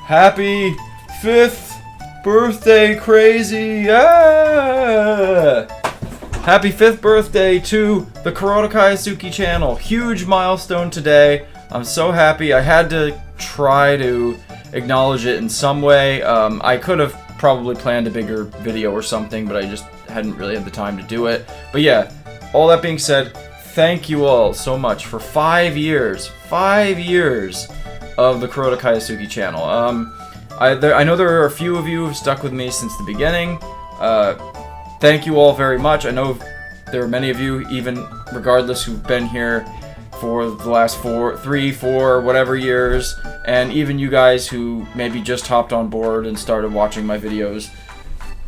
Happy 5th birthday, crazy! Ah! Happy 5th birthday to the Kuroda Kyousuke channel. Huge milestone today. I'm so happy. I had to try to acknowledge it in some way. I could have probably planned a bigger video or something, but I just hadn't really had the time to do it. But yeah, all that being said, thank you all so much for 5 years. 5 years of the Kuroda Kyousuke channel. I know there are a few of you who've stuck with me since the beginning. Thank you all very much. I know there are many of you, even regardless, who've been here for the last 3, 4, whatever years, and even you guys who maybe just hopped on board and started watching my videos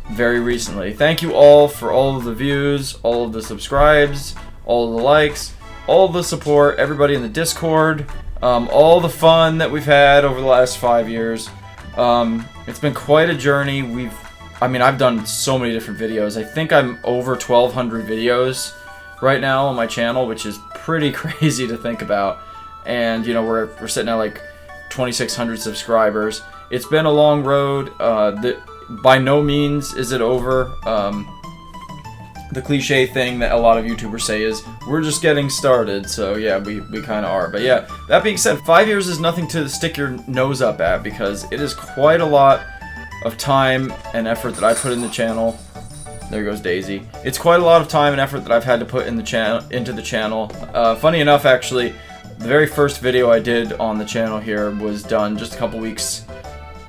very recently. Thank you all for all of the views, all of the subscribes, all of the likes, all of the support, everybody in the Discord, all the fun that we've had over the last 5 years. It's been quite a journey. I've done so many different videos. I think I'm over 1,200 videos right now on my channel, which is pretty crazy to think about. And you know, we're sitting at like 2,600 subscribers. It's been a long road. By no means is it over. The cliche thing that a lot of YouTubers say is, we're just getting started. So yeah, we kind of are. But yeah, that being said, 5 years is nothing to stick your nose up at, because it is quite a lot of time and effort that I put in the channel. There goes Daisy. It's quite a lot of time and effort that I've had to put in into the channel. Funny enough, actually, the very first video I did on the channel here was done just a couple weeks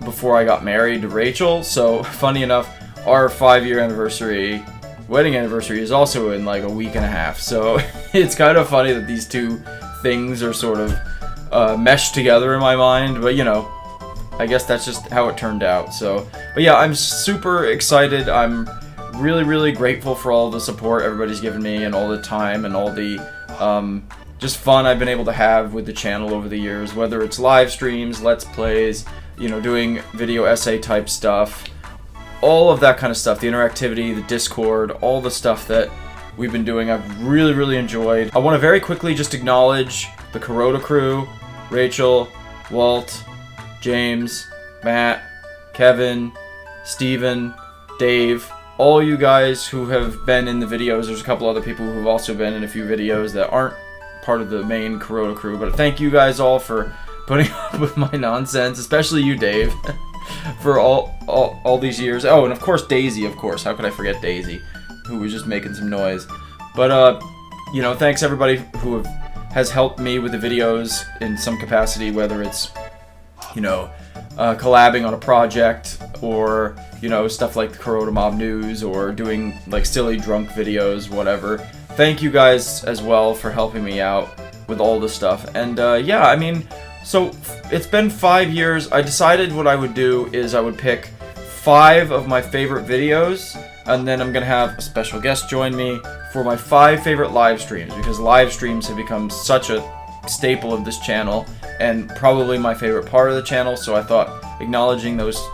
before I got married to Rachel. So funny enough, our 5-year anniversary, wedding anniversary, is also in like a week and a half. So it's kind of funny that these two things are sort of meshed together in my mind. But you know, I guess that's just how it turned out. So, but yeah, I'm super excited. I'm really grateful for all the support everybody's given me, and all the time, and all the just fun I've been able to have with the channel over the years, whether it's live streams, let's plays, you know, doing video essay type stuff, all of that kind of stuff, the interactivity, the Discord, all the stuff that we've been doing, I've really enjoyed. I want to very quickly just acknowledge the Kuroda crew: Rachel, Walt, James, Matt, Kevin, Steven, Dave, all you guys who have been in the videos. There's a couple other people who've also been in a few videos that aren't part of the main Kuroda crew, but thank you guys all for putting up with my nonsense, especially you, Dave, for all these years. Oh, and of course Daisy, of course. How could I forget Daisy, who was just making some noise. But you know, thanks everybody who has helped me with the videos in some capacity, whether it's, you know, collabing on a project, or, you know, stuff like the Kuroda Mob News, or doing like silly drunk videos, whatever. Thank you guys as well for helping me out with all this stuff. And yeah, I mean, so it's been 5 years. I decided what I would do is I would pick 5 of my favorite videos, and then I'm gonna have a special guest join me for my 5 favorite live streams, because live streams have become such a staple of this channel, and probably my favorite part of the channel. So I thought acknowledging those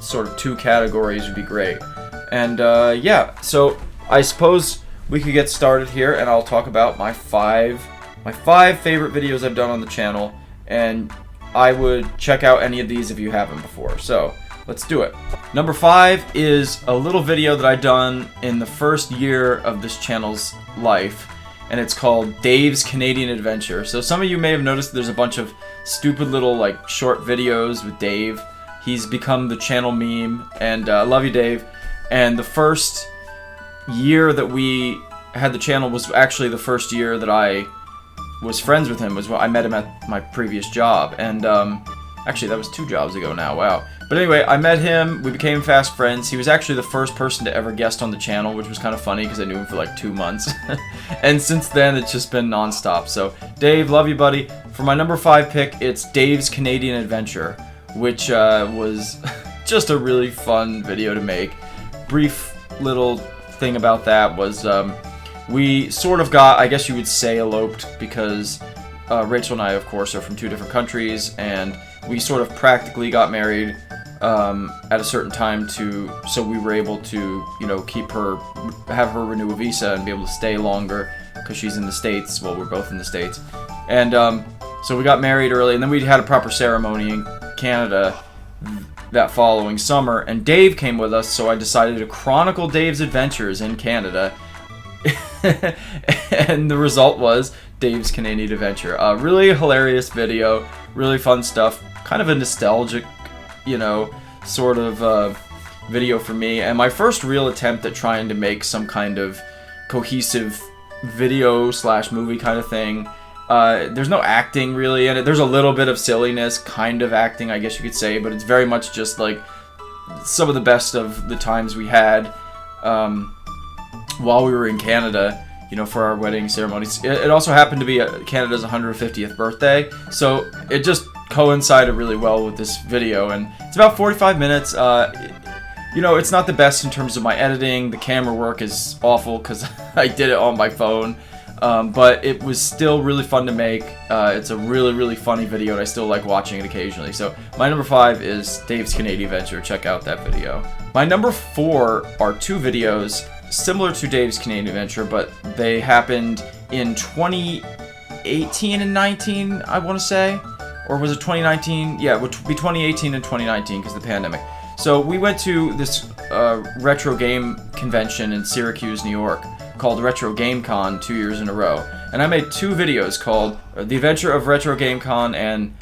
sort of 2 categories would be great. And yeah, so I suppose we could get started here, and I'll talk about my 5 favorite videos I've done on the channel, and I would check out any of these if you haven't before. So let's do it. Number 5 is a little video that I've done in the first year of this channel's life, and it's called Dave's Canadian Adventure. So some of you may have noticed there's a bunch of stupid little like short videos with Dave. He's become the channel meme, and I love you, Dave. And the first year that we had the channel was actually the first year that I was friends with him. Was when I met him at my previous job, and actually that was 2 jobs ago now. Wow. But anyway, I met him, we became fast friends. He was actually the first person to ever guest on the channel, which was kind of funny because I knew him for like 2 months. And since then, it's just been non-stop. So, Dave, love you, buddy. For my number 5 pick, it's Dave's Canadian Adventure, which was just a really fun video to make. Brief little thing about that was we sort of got, I guess you would say, eloped, because Rachel and I, of course, are from 2 different countries, and we sort of practically got married at a certain time so we were able to, you know, have her renew a visa and be able to stay longer, because she's in the States. Well, we're both in the States. And so we got married early, and then we had a proper ceremony in Canada, that following summer, and Dave came with us, so I decided to chronicle Dave's adventures in Canada. And the result was Dave's Canadian Adventure. A really hilarious video, really fun stuff, kind of a nostalgic, you know, sort of video for me, and my first real attempt at trying to make some kind of cohesive video / movie kind of thing. There's no acting really in it. There's a little bit of silliness, kind of acting, I guess you could say, but it's very much just like some of the best of the times we had while we were in Canada, you know, for our wedding ceremonies. It also happened to be Canada's 150th birthday, so it just coincided really well with this video, and it's about 45 minutes. You know, it's not the best in terms of my editing. The camera work is awful because I did it on my phone. But it was still really fun to make. It's a really, really funny video, and I still like watching it occasionally. So my number 5 is Dave's Canadian Adventure. Check out that video. My number 4 are 2 videos similar to Dave's Canadian Adventure, but they happened in 2018 and 19, I want to say. Or was it 2019? Yeah, it would be 2018 and 2019 because of the pandemic. So we went to this retro game convention in Syracuse, New York, called Retro Game Con 2 years in a row. And I made 2 videos called The Adventure of Retro Game Con and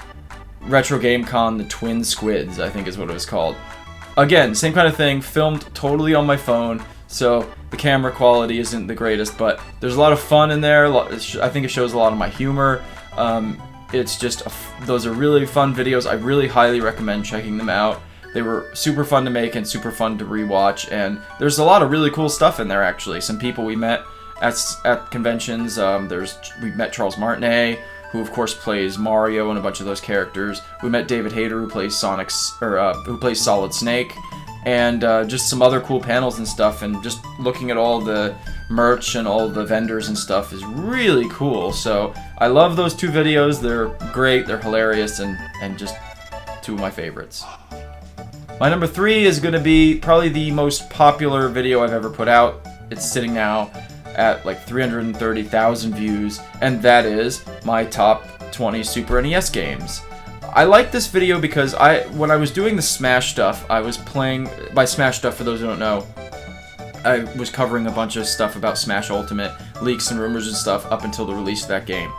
Retro Game Con The Twin Squids, I think is what it was called. Again, same kind of thing, filmed totally on my phone, so the camera quality isn't the greatest, but there's a lot of fun in there. I think it shows a lot of my humor. It's just, those are really fun videos. I really highly recommend checking them out. They were super fun to make and super fun to rewatch, and there's a lot of really cool stuff in there, actually. Some people we met at conventions. We met Charles Martinet, who of course plays Mario and a bunch of those characters. We met David Hayter, who plays who plays Solid Snake, and just some other cool panels and stuff. And just looking at all the merch and all the vendors and stuff is really cool. So I love those 2 videos. They're great, they're hilarious, and just 2 of my favorites. My number 3 is going to be probably the most popular video I've ever put out. It's sitting now at like 330,000 views, and that is my top 20 Super NES games. I like this video because when I was doing the Smash stuff, I was playing, by Smash stuff for those who don't know, I was covering a bunch of stuff about Smash Ultimate, leaks and rumors and stuff up until the release of that game.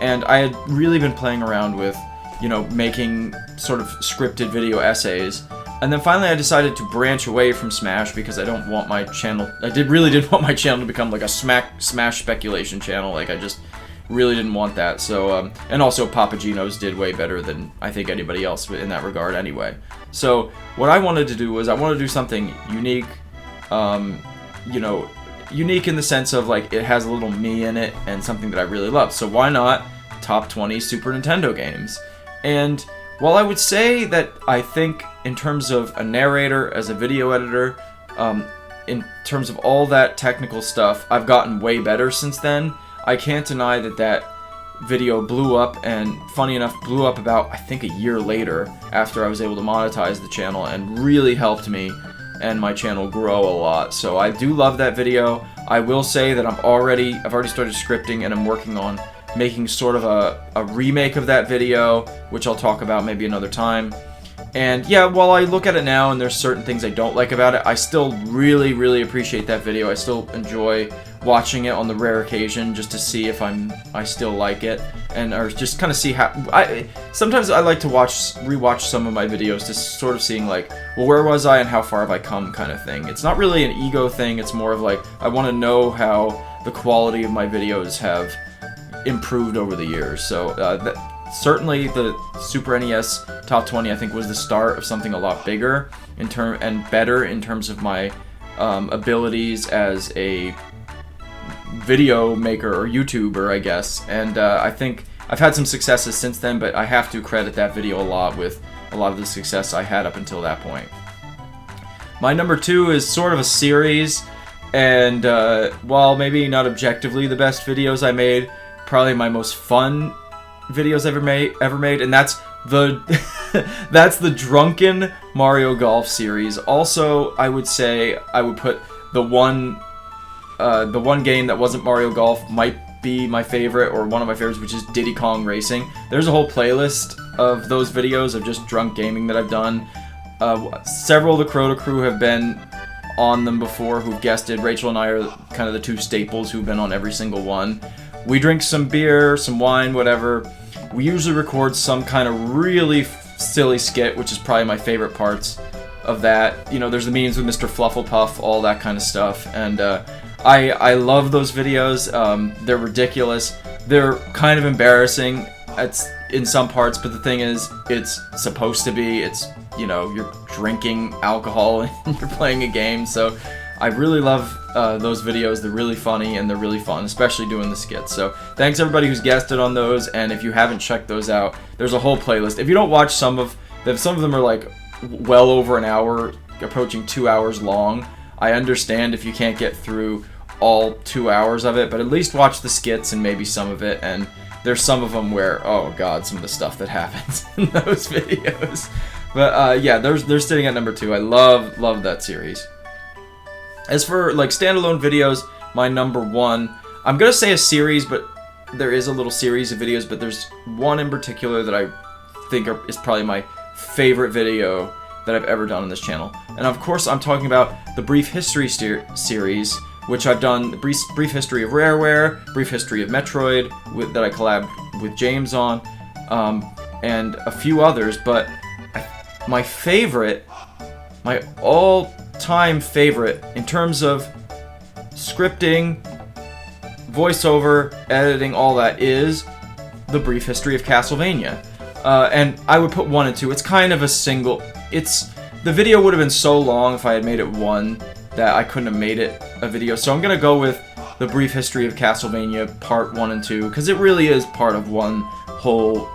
And I had really been playing around with, you know, making sort of scripted video essays. And then finally I decided to branch away from Smash because I don't want my channel, really did want my channel to become like a Smash speculation channel. Like, I just really didn't want that. So, and also Papagino's did way better than I think anybody else in that regard anyway. So what I wanted to do was I wanted to do something unique, you know, unique in the sense of like it has a little me in it and something that I really love. So why not top 20 Super Nintendo games? And while I would say that I think in terms of a narrator, as a video editor, in terms of all that technical stuff, I've gotten way better since then. I can't deny that that video blew up, and funny enough, blew up about, I think, a year later after I was able to monetize the channel, and really helped me and my channel grow a lot. So I do love that video. I will say that I've already started scripting, and I'm working on making sort of a remake of that video, which I'll talk about maybe another time. And yeah, while I look at it now and there's certain things I don't like about it, I still really, really appreciate that video. I still enjoy watching it on the rare occasion just to see if I still like it, and or just kind of see how sometimes I like to rewatch some of my videos to sort of seeing like, well, where was I and how far have I come kind of thing. It's not really an ego thing, it's more of like I want to know how the quality of my videos have improved over the years. So certainly the Super NES Top 20 I think was the start of something a lot bigger and better in terms of my abilities as a video maker or YouTuber, I guess. And I think I've had some successes since then, but I have to credit that video a lot with a lot of the success I had up until that point. My number 2 is sort of a series, and while maybe not objectively the best videos I made, probably my most fun videos ever made, and that's the that's the Drunken Mario Golf series. Also, I would say I would put the one game that wasn't Mario Golf might be my favorite, or one of my favorites, which is Diddy Kong Racing. There's a whole playlist of those videos of just drunk gaming that I've done. Several of the Kuroda crew have been on them before, who've guested. Rachel and I are kind of the two staples who've been on every single one. We drink some beer, some wine, whatever. We usually record some kind of really silly skit, which is probably my favorite parts of that. You know, there's the memes with Mr. Flufflepuff, all that kind of stuff, and I love those videos. They're ridiculous. They're kind of embarrassing in some parts, but the thing is, it's supposed to be. It's, you know, you're drinking alcohol and you're playing a game, so I really love those videos. They're really funny and they're really fun, especially doing the skits. So thanks everybody who's guested on those, and if you haven't checked those out, there's a whole playlist. If you don't watch some of them are like well over an hour, approaching 2 hours long. I understand if you can't get through all 2 hours of it, but at least watch the skits and maybe some of it, and there's some of them where, oh god, some of the stuff that happens in those videos. But yeah, they're sitting at number 2. I love that series. As for like standalone videos, my number 1, I'm gonna say a series, but there is a little series of videos, but there's one in particular that I think is probably my favorite video that I've ever done on this channel. And of course I'm talking about the Brief History series, which I've done, brief history of Rareware, brief history of Metroid, that I collabed with James on, and a few others, but my all-time favorite in terms of scripting, voiceover, editing, all that is the Brief History of Castlevania. And I would put 1 and 2. It's kind of a single. The video would have been so long if I had made it one that I couldn't have made it a video. So I'm gonna go with the Brief History of Castlevania Part 1 and 2, because it really is part of one whole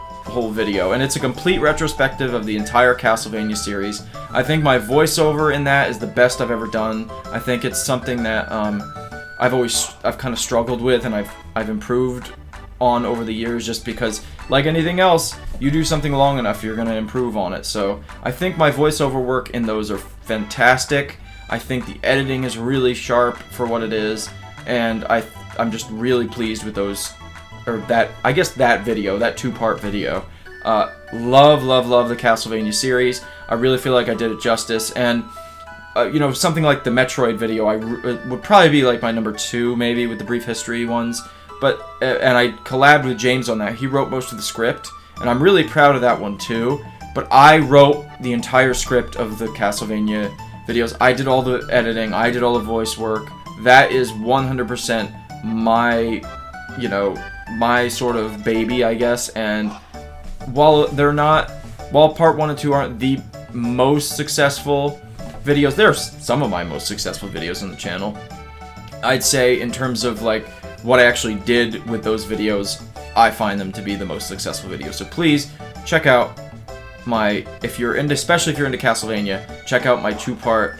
video, and it's a complete retrospective of the entire Castlevania series. I think my voiceover in that is the best I've ever done. I think it's something that I've kind of struggled with, and I've improved on over the years, just because, like anything else, you do something long enough, you're gonna improve on it. So I think my voiceover work in those are fantastic. I think the editing is really sharp for what it is, and I'm just really pleased with those, or that video, that 2-part video. Love the Castlevania series. I really feel like I did it justice, and you know, something like the Metroid video would probably be like my number 2, maybe, with the Brief History ones. But and I collabed with James on that. He wrote most of the script, and I'm really proud of that one too. But I wrote the entire script of the Castlevania videos. I did all the editing. I did all the voice work. That is 100% my, you know, my sort of baby, I guess. And while part 1 and 2 aren't the most successful videos, they're some of my most successful videos on the channel. I'd say in terms of like what I actually did with those videos, I find them to be the most successful videos. So please check out especially if you're into Castlevania, check out my 2-part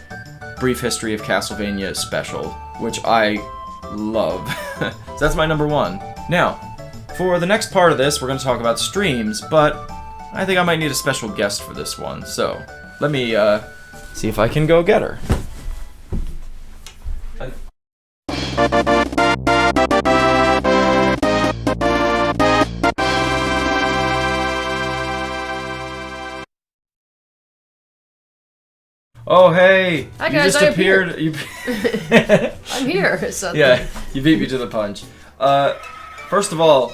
Brief History of Castlevania special, which I love. So that's my number 1. Now, for the next part of this, we're going to talk about streams, but I think I might need a special guest for this one. So let me see if I can go get her. Oh, hey! Hi guys, you just appeared. I'm here. So yeah, you beat me to the punch. First of all,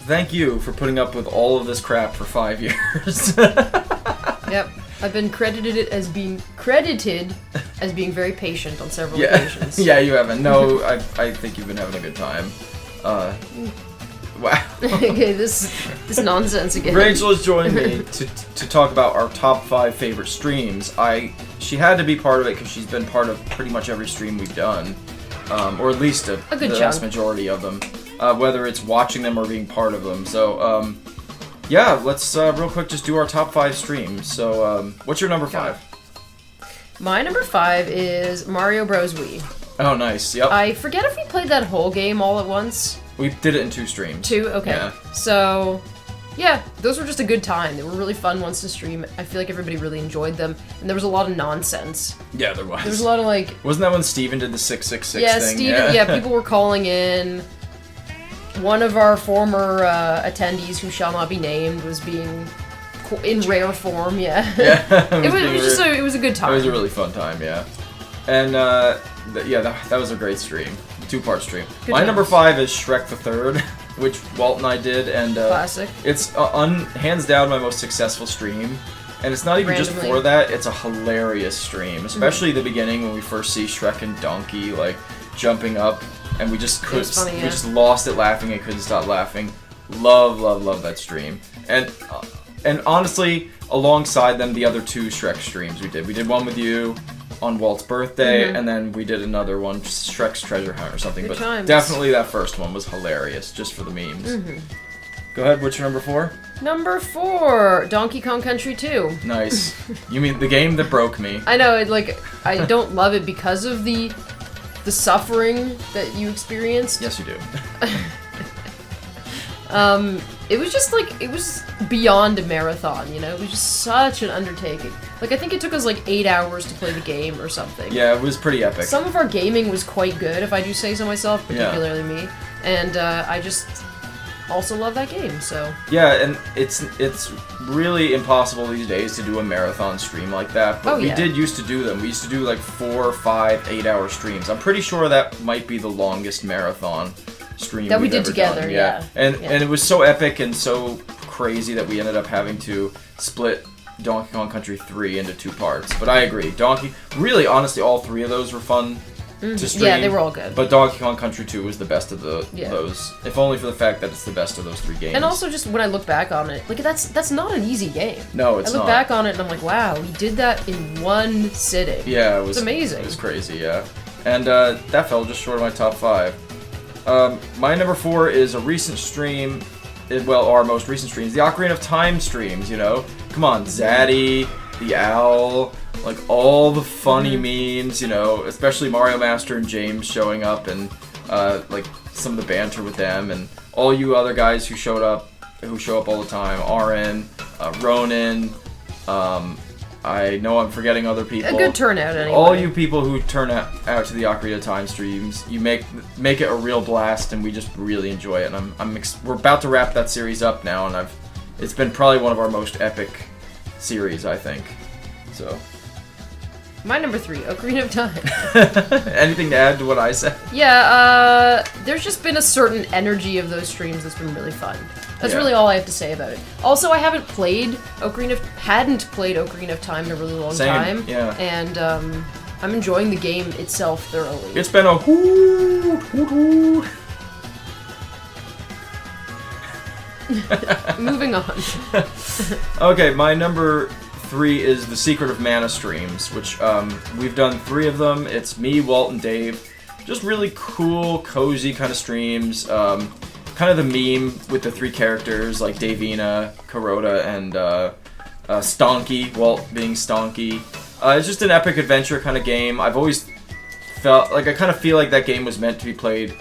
thank you for putting up with all of this crap for 5 years. Yep, I've been credited as being very patient on several occasions. Yeah, you haven't. No, I think you've been having a good time. Wow. Okay, this nonsense again. Rachel has joined me to talk about our top 5 favorite streams. She had to be part of it because she's been part of pretty much every stream we've done, or at least the vast majority of them, whether it's watching them or being part of them. So yeah, let's real quick just do our top 5 streams. So what's your number 5? My number 5 is Mario Bros. Wii. Oh, nice. Yep. I forget if we played that whole game all at once. We did it in 2 streams. 2? Okay. Yeah. So, yeah, those were just a good time. They were really fun ones to stream. I feel like everybody really enjoyed them, and there was a lot of nonsense. Yeah, there was. There was a lot of, like... Wasn't that when Steven did the 666 yeah, thing? Steven, yeah, people were calling in. one of our former attendees, who shall not be named, was being in rare form. Yeah. It was a good time. It was a really fun time. Yeah. And that was a great stream. 2-part stream. My number 5 is Shrek the Third, which Walt and I did, and classic. It's hands down my most successful stream, and it's not even just for that. It's a hilarious stream, especially the beginning when we first see Shrek and Donkey like jumping up, and we just we just lost it laughing and couldn't stop laughing. Love that stream, and honestly, alongside them, the other 2 Shrek streams we did one with you on Walt's birthday, and then we did another one, Shrek's Treasure Hunt or something. Good times. Definitely that first one was hilarious, just for the memes. Go ahead, what's your number 4? Number 4, Donkey Kong Country 2. Nice. You mean the game that broke me? I know, I don't love it because of the suffering that you experienced. Yes, you do. It was just it was beyond a marathon, you know? It was just such an undertaking. I think it took us 8 hours to play the game or something. Yeah, it was pretty epic. Some of our gaming was quite good, if I do say so myself, particularly me. And I just also love that game, so... Yeah, and it's really impossible these days to do a marathon stream like that, but we did used to do them. We used to do 4, 5, 8-hour streams. I'm pretty sure that might be the longest marathon stream that we did together. Done. Yeah. And it was so epic and so crazy that we ended up having to split Donkey Kong Country 3 into 2 parts. But I agree, really honestly all 3 of those were fun to stream. Yeah, they were all good. But Donkey Kong Country 2 was the best of those, if only for the fact that it's the best of those 3 games. And also just when I look back on it, that's not an easy game. No, it's not. I look back on it and I'm like, wow, we did that in one sitting. Yeah, it's amazing. It was crazy, yeah. And that fell just short of my top 5. My number 4 is a recent stream, our most recent streams, the Ocarina of Time streams, you know? Come on, Zaddy, the Owl, all the funny memes, you know, especially Mario Master and James showing up, and some of the banter with them, and all you other guys who show up all the time, RN, Ronan, I know I'm forgetting other people. A good turnout, anyway. All you people who turn out to the Ocarina of Time streams, you make it a real blast, and we just really enjoy it. And we're about to wrap that series up now, and it's been probably one of our most epic series, I think. So. My number 3, Ocarina of Time. Anything to add to what I said? Yeah, there's just been a certain energy of those streams that's been really fun. That's really all I have to say about it. Also, I hadn't played Ocarina of Time in a really long time. Yeah. And I'm enjoying the game itself thoroughly. It's been a hoot. Moving on. Okay, my number 3 is the Secret of Mana streams, which we've done 3 of them. It's me, Walt, and Dave. Just really cool, cozy kind of streams. Kind of the meme with the 3 characters, like Davina, Kuroda, and Stonky, Walt being Stonky. It's just an epic adventure kind of game. I've always felt I kind of feel like that game was meant to be played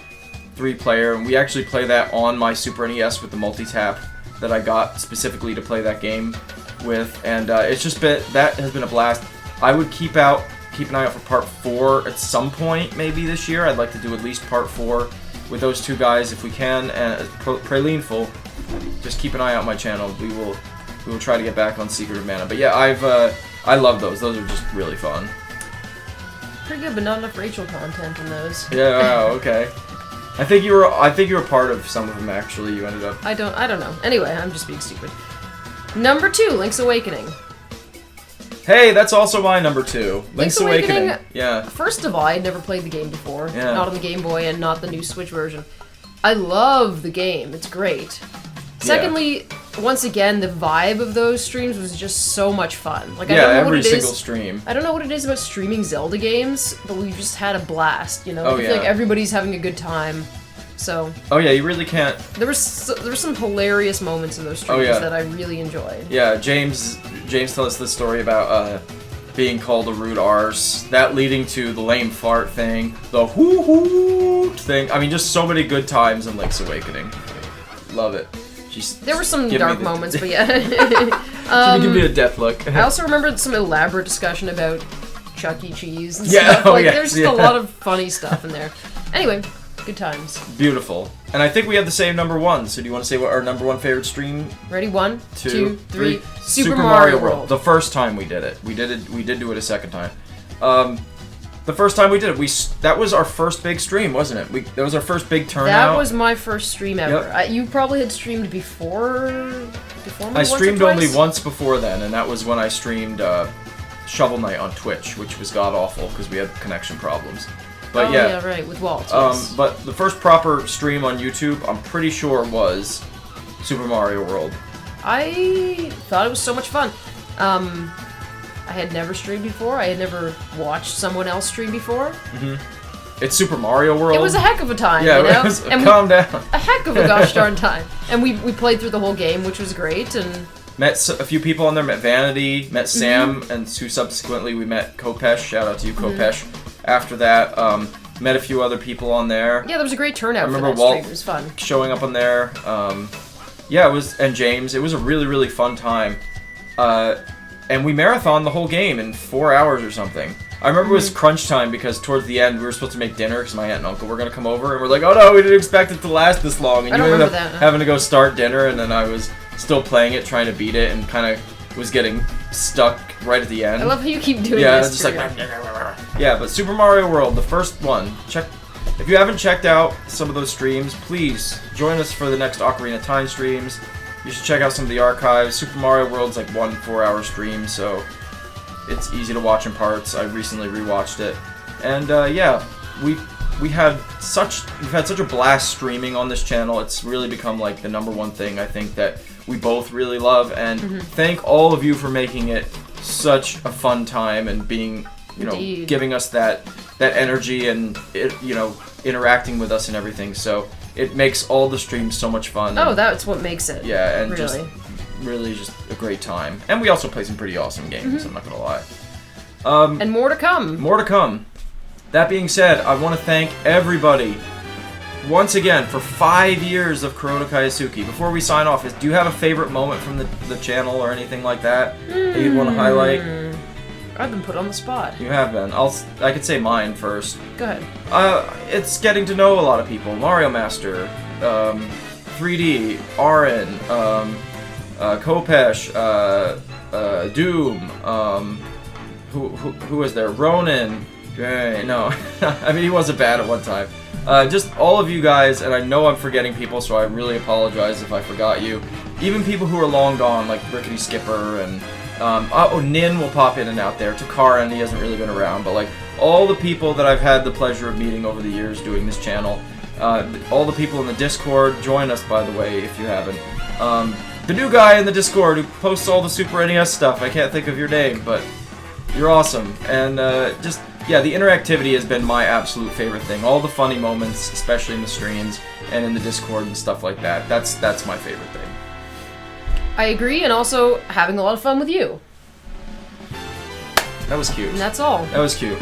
3-player, and we actually play that on my Super NES with the multi-tap that I got specifically to play that game with, and it's just that has been a blast. I would keep an eye out for part 4 at some point, maybe this year. I'd like to do at least part 4 with those 2 guys if we can, and Pralineful, just keep an eye out on my channel. We will try to get back on Secret of Mana. But yeah, I love those. Those are just really fun. Pretty good, but not enough Rachel content in those. Yeah, okay. I think you were part of some of them actually. You ended up. I don't know. Anyway, I'm just being stupid. Number 2, Link's Awakening. Hey, that's also my number 2. Link's Awakening. Yeah. First of all, I had never played the game before. Yeah. Not on the Game Boy and not the new Switch version. I love the game. It's great. Secondly, once again, the vibe of those streams was just so much fun. I don't know every single stream. I don't know what it is about streaming Zelda games, but we just had a blast, you know? Oh, I feel like everybody's having a good time. So. Oh yeah, you really can't. There were some hilarious moments in those streams that I really enjoyed. Yeah, James told us this story about being called a rude arse, that leading to the lame fart thing, the hoo thing. I mean, just so many good times in Link's Awakening. Love it. There were some dark moments, but yeah. Give me a death look. I also remembered some elaborate discussion about Chuck E. Cheese and stuff. There's just a lot of funny stuff in there. Anyway. Good times. Beautiful. And I think we have the same number one. So do you want to say what our number one favorite stream? Ready? 1, 2, 3. Super Mario World. The first time we did it. We did do it a second time. The first time we did it, that was our first big stream, wasn't it? That was our first big turnout. That was my first stream ever. Yep. You probably had streamed before me. I streamed only once before then, and that was when I streamed Shovel Knight on Twitch, which was god awful because we had connection problems. But yeah, right, with Walt. Yes. But the first proper stream on YouTube, I'm pretty sure, was Super Mario World. I thought it was so much fun. I had never streamed before. I had never watched someone else stream before. It's Super Mario World. It was a heck of a time, yeah, you know? It was, calm down. A heck of a gosh darn time. And we played through the whole game, which was great, and... Met a few people on there, met Vanity, met Sam, and who subsequently we met Kopesh. Shout out to you, Kopesh. After that, met a few other people on there. Yeah, there was a great turnout. I remember for that Walt stream. It was fun. Showing up on there. Yeah, it was, and James. It was a really, really fun time. And we marathoned the whole game in 4 hours or something. I remember it was crunch time because towards the end we were supposed to make dinner because my aunt and uncle were going to come over, and we're like, oh no, we didn't expect it to last this long. And you ended up having to go start dinner, and then I was still playing it, trying to beat it, and kind of was getting stuck right at the end. I love how you keep doing this. Just like yeah, but Super Mario World, the first one. If you haven't checked out some of those streams, please join us for the next Ocarina of Time streams. You should check out some of the archives. Super Mario World's like 1 4-hour stream, so it's easy to watch in parts. I recently rewatched it, and yeah, we've had such a blast streaming on this channel. It's really become like the #1 thing I think that we both really love, and thank all of you for making it such a fun time and being, giving us that energy and interacting with us and everything. So it makes all the streams so much fun. Oh, that's what makes it. Yeah, and really just a great time. And we also play some pretty awesome games, I'm not gonna lie. And more to come. More to come. That being said, I want to thank everybody once again for 5 years of Kuroda Kyousuke. Before we sign off, do you have a favorite moment from the channel or anything like that that you'd want to highlight? I've been put on the spot. You have been. I could say mine first. Go ahead. It's getting to know a lot of people. Mario Master, 3D, Arin, Kopesh, Doom, who was there? Ronan. No, I mean he wasn't bad at one time. Just all of you guys, and I know I'm forgetting people, so I really apologize if I forgot you. Even people who are long gone, like Rickety Skipper and Nin will pop in and out there. Takara, and he hasn't really been around, but like all the people that I've had the pleasure of meeting over the years doing this channel. All the people in the Discord, join us by the way if you haven't. The new guy in the Discord who posts all the Super NES stuff, I can't think of your name, but you're awesome. And yeah, the interactivity has been my absolute favorite thing. All the funny moments, especially in the streams and in the Discord and stuff like that. That's my favorite thing. I agree, and also having a lot of fun with you. That was cute. And that's all. That was cute.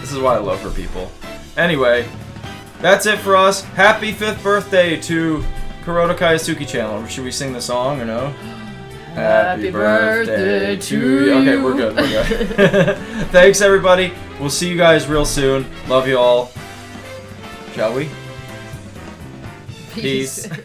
This is why I love her, people. Anyway, that's it for us. Happy 5th birthday to Kuroda Kyousuke channel. Should we sing the song or no? Happy birthday to you. Okay, we're good. Thanks, everybody. We'll see you guys real soon. Love you all. Shall we? Peace. Peace.